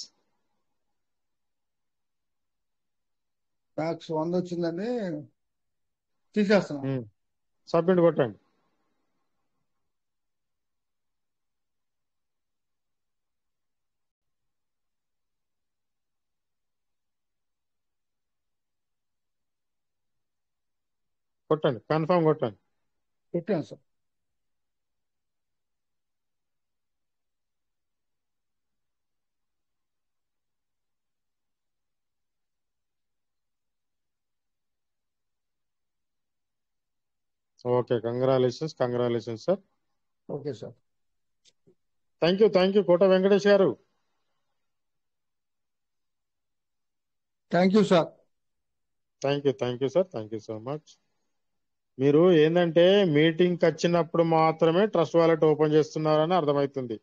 Max 100 వచ్చిందని తీసేస్తున్నాం. సబ్మిట్ కొట్టండి. కొట్టండి, కన్ఫర్మ్ కొట్టండి. పెట్టాను sir. Okay, congratulations sir. Okay sir. Thank you Kota Venkatesh గారు. Thank you sir. Thank you sir, thank you so much. మీరు ఏంటంటే మీటింగ్కి వచ్చినప్పుడు మాత్రమే ట్రస్ట్ వాలెట్ ఓపెన్ చేస్తున్నారని అర్థమవుతుంది.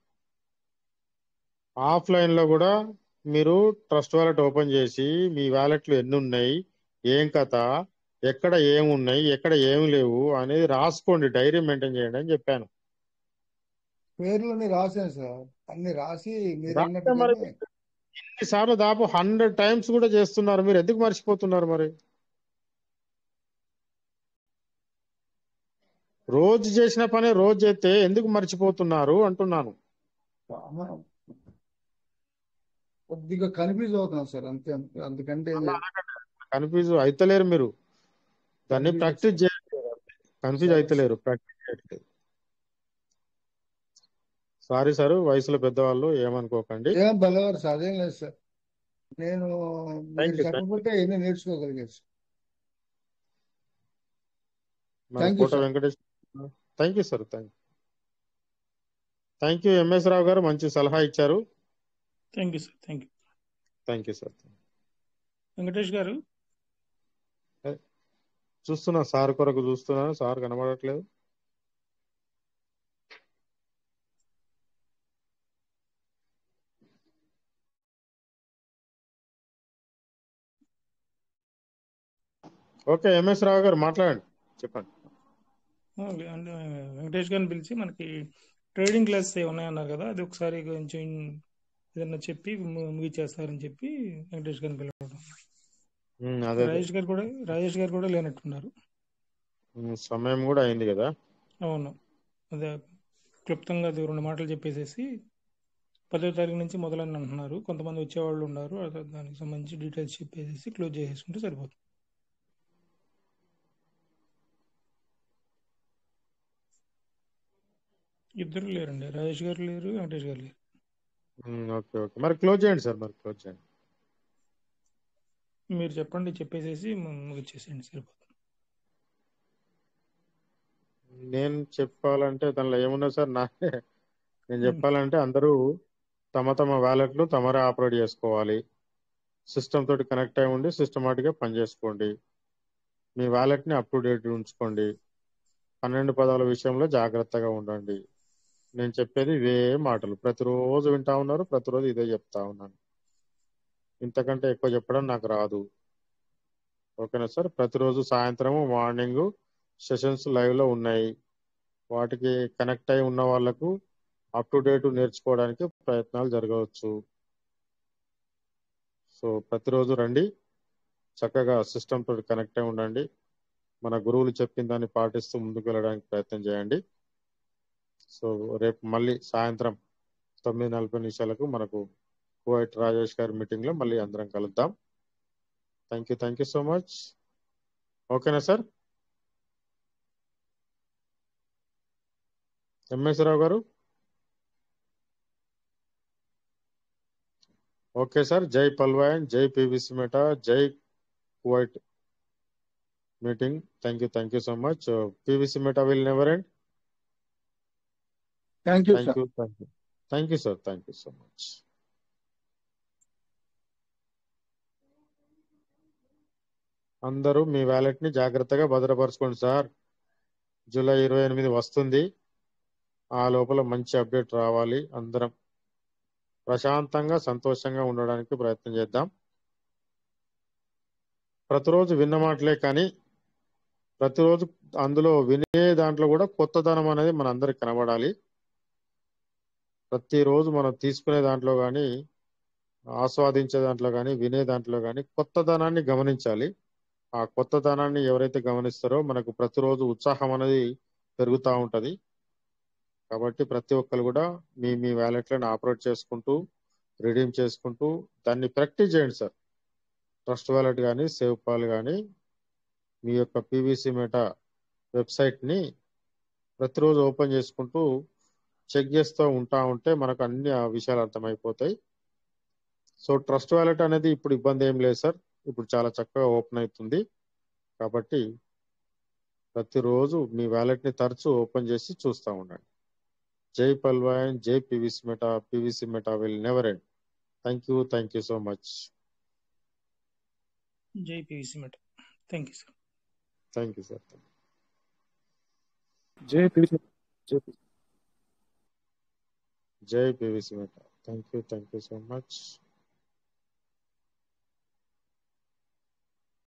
ఆఫ్లైన్ లో కూడా మీరు ట్రస్ట్ వాలెట్ ఓపెన్ చేసి మీ వ్యాలెట్లు ఎన్ని ఉన్నాయి, ఏం కథ, ఎక్కడ ఏమున్నాయి, ఎక్కడ ఏమి లేవు అనేది రాసుకోండి, డైరీ మెయింటైన్ చేయండి అని చెప్పాను. పేర్లని రాశాను సార్, అన్ని రాసి మీరు రాస్తే మరి అన్నట్టుగానే. ఇన్నిసార్లు దాపు 100 times కూడా చేస్తున్నారు, మీరు ఎందుకు మర్చిపోతున్నారు? మరి రోజు చేసిన పని రోజు చేస్తే ఎందుకు మర్చిపోతున్నారు అంటున్నాను. కొద్దిగా కన్ఫ్యూజ్ అవుతున్నాం సార్, అంతే. అందుకంటే కన్ఫ్యూజ్ అయితలేరు మీరు, దాన్ని ప్రాక్టీస్ చేయండి. కన్ఫ్యూజ్ అయితలేరు, ప్రాక్టీస్ చేయట్లేదు. సారీ సార్, వయసులో పెద్దవాళ్ళు, ఏమనుకోకండి. ఏం బలవారు సార్, అదేం లేదు సార్. నేను మీరు చెప్పబట్టే ఎన్ని నేర్చుకోగలిగాను sir. Kota Venkatesh, thank you sir. Thank you MS Rao గారు, మంచి సలహా ఇచ్చారు. Thank you sir. Thank you sir. Venkatesh గారు చూస్తున్నా, సార్ కొరకు చూస్తున్నాను, సార్ కనబడట్లేదు. ఓకే, ఎంఎస్ రావు గారు మాట్లాడండి, చెప్పండి. అంటే వెంకటేష్ గారిని పిలిచి మనకి ట్రేడింగ్ క్లాస్ ఉన్నాయన్నారు కదా, అది ఒకసారి కొంచెం ఏదన్నా చెప్పి ముగిచేస్తారని చెప్పి వెంకటేష్ గారిని పిలవడం. రాజేష్ గారు కూడా లేనట్టున్నారు. సమయం కూడా అయింది కదా. అవును, అదే క్లుప్తంగా అది 2 మాటలు చెప్పేసేసి 10వ తారీఖు నుంచి మొదలని అంటున్నారు. కొంతమంది వచ్చేవాళ్ళు ఉన్నారు, దానికి సంబంధించి డీటెయిల్స్ చెప్పేసి క్లోజ్ చేసేసుకుంటే సరిపోతుంది. ఇద్దరు లేరండి, రాజేష్ గారు లేరు, వెంకటేష్ గారు లేరు. ఓకే ఓకే, మరి క్లోజ్ చేయండి సార్, మరి క్లోజ్ చేయండి. మీరు చెప్పండి, చెప్పేసేసి ముగిచ్చేసేయండి, సరిపోతుంది. నేను చెప్పాలంటే దానిలో ఏమున్నా సార్, నేను చెప్పాలంటే అందరూ తమ తమ వ్యాలెట్లు తమరే ఆపరేట్ చేసుకోవాలి. సిస్టమ్ తోటి కనెక్ట్ అయి ఉండి సిస్టమాటిక్గా పనిచేసుకోండి. మీ వ్యాలెట్ని అప్ టు డేట్ ఉంచుకోండి. 12 పదాల విషయంలో జాగ్రత్తగా ఉండండి. నేను చెప్పేది ఇవే మాటలు ప్రతిరోజు వింటా ఉన్నారు, ప్రతిరోజు ఇదే చెప్తా ఉన్నాను. ఇంతకంటే ఎక్కువ చెప్పడం నాకు రాదు. ఓకేనా సార్? ప్రతిరోజు సాయంత్రము మార్నింగ్ సెషన్స్ లైవ్లో ఉన్నాయి. వాటికి కనెక్ట్ అయి ఉన్న వాళ్ళకు అప్ టు డేట్ నేర్చుకోవడానికి ప్రయత్నాలు జరగవచ్చు. సో ప్రతిరోజు రండి, చక్కగా సిస్టమ్ తోటి కనెక్ట్ అయి ఉండండి. మన గురువులు చెప్పిన దాన్ని పాటిస్తూ ముందుకు వెళ్ళడానికి ప్రయత్నం చేయండి. సో రేపు మళ్ళీ సాయంత్రం 9:40 మనకు కువైట్ రాజేష్ గారి మీటింగ్లో మళ్ళీ అందరం కలుద్దాం. Thank you so much. ఓకేనా సార్? ఎంఎస్ రావు గారు ఓకే సార్. జై పల్వాయన్, జై పీవీసీ మెటా, జై Kuwait meeting. Thank you so much. PVC Meta will never end. Thank you sir. Thank you sir. Thank you so much. అందరూ మీ వ్యాలెట్ని జాగ్రత్తగా భద్రపరచుకోండి sir. July 28 వస్తుంది. ఆ లోపల మంచి అప్డేట్ రావాలి. అందరం ప్రశాంతంగా సంతోషంగా ఉండడానికి ప్రయత్నం చేద్దాం. ప్రతిరోజు విన్న మాటలే కానీ ప్రతిరోజు అందులో వినే దాంట్లో కూడా కొత్తదనం అనేది మన అందరికి కనబడాలి. ప్రతిరోజు మనం తీసుకునే దాంట్లో కానీ ఆస్వాదించే దాంట్లో కానీ వినే దాంట్లో కానీ కొత్తదనాన్ని గమనించాలి. ఆ కొత్తదనాన్ని ఎవరైతే గమనిస్తారో మనకు ప్రతిరోజు ఉత్సాహం అనేది పెరుగుతూ ఉంటుంది. కాబట్టి ప్రతి ఒక్కరు కూడా మీ వ్యాలెట్లను ఆపరేట్ చేసుకుంటూ రిడీమ్ చేసుకుంటూ దాన్ని ప్రాక్టీస్ చేయండి సార్. ట్రస్ట్ వ్యాలెట్ కానీ సేవ్ పాల్ కానీ మీ యొక్క పీవీసీ మెటా వెబ్సైట్ని ప్రతిరోజు ఓపెన్ చేసుకుంటూ చెక్ చేస్తూ ఉంటే మనకు అన్ని ఆ విషయాలు అర్థమైపోతాయి. సో ట్రస్ట్ వ్యాలెట్ అనేది ఇప్పుడు ఇబ్బంది ఏం లేదు సార్. ఇప్పుడు చాలా చక్కగా ఓపెన్ అవుతుంది. కాబట్టి ప్రతిరోజు మీ వ్యాలెట్ని తరచూ ఓపెన్ చేసి చూస్తూ ఉండండి. జై పల్వాయన్, జై PVC Meta will never end. Thank you so much. జై PVC Meta. Thank you sir. Thank you sir. జై పీవీసీ జై PVC Meta. Thank you so much.